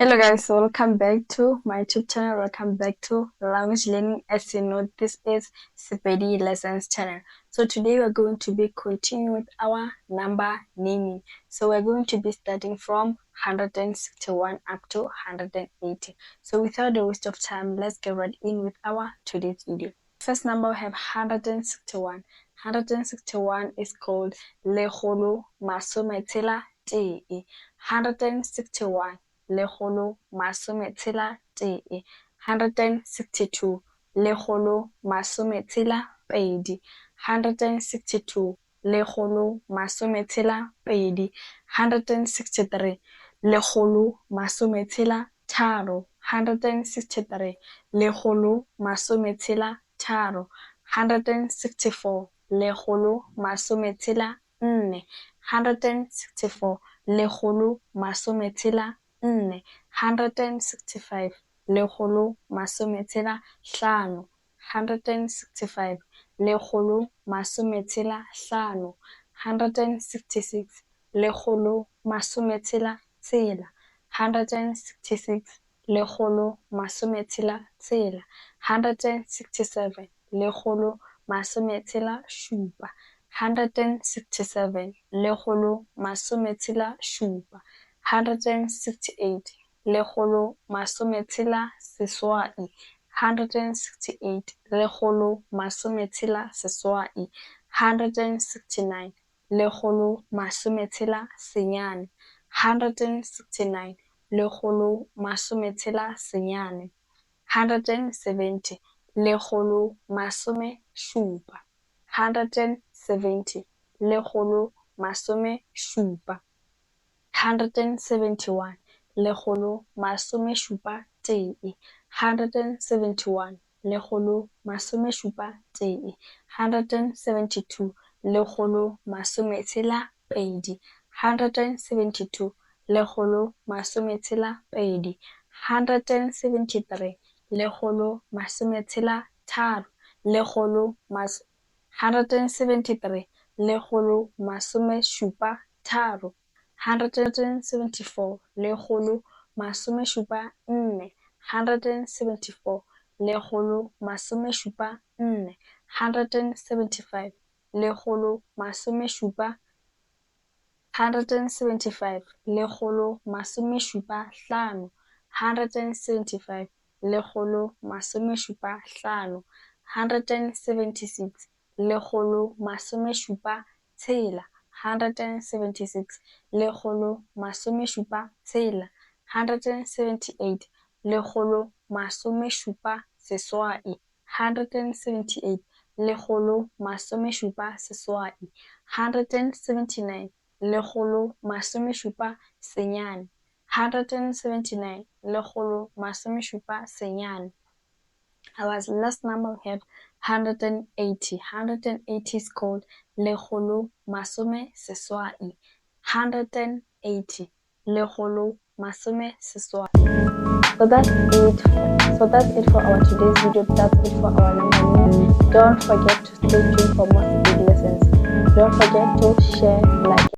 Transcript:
Hello guys, welcome back to my YouTube channel. Welcome back to language learning. As you know, this is Sepedi Lessons channel. So today we're going to be continuing with our number naming. So we're going to be starting from 161 up to 180. So without the waste of time, let's get right in with our today's video. First number we have 161. 161 is called Lekgolo Masometshela Tee. 161 lekgolo masometshela tee. 162 lekgolo masometshela pedi. 162 lekgolo masometshela pedi. 163 lekgolo masometshela tharo. 163 lekgolo masometshela tharo. 164 lekgolo masometshela nne. 164 lekgolo masometshela nne. 165 lekgolo masometshela hlano. 165 lekgolo masometshela hlano. 166 lekgolo masometshela tshela. 166 lekgolo masometshela tshela. 167 lekgolo masometshela šupa. 167 lekgolo masometshela šupa. 168 lekgolo masometshela seswai. 168 lekgolo masometshela seswai. 169 lekgolo masometshela senyane. 169 lekgolo masometshela senyane. 170 lekgolo masome šupa. 170 lekgolo masome šupa. 171 lekgolo masome šupa tee. 171 lekgolo masome šupa tee. 172 lekgolo masometshela pedi. 172 lekgolo masometshela pedi. 173 lekgolo masometshela tharo. 173 lekgolo masome šupa tharo. 174 lekgolo masome šupa nne. 174 lekgolo masome šupa nne. 175 lekgolo masome šupa. 175 lekgolo masome šupa hlano. 175 lekgolo masome šupa hlano. 176 lekgolo masome šupa tshela. 176 lekgolo masome šupa tshela. 178 lekgolo masome šupa seswai. 178 lekgolo masome šupa seswai. 179 lekgolo masome šupa senyane. 179 lekgolo masome šupa senyane. Our last number we have 180. 180 is called lekgolo masome seswai. 180 lekgolo masome seswai. So that's it for our today's video. That's it for our number name. Don't forget to stay tuned for more big lessons. Don't forget to share, like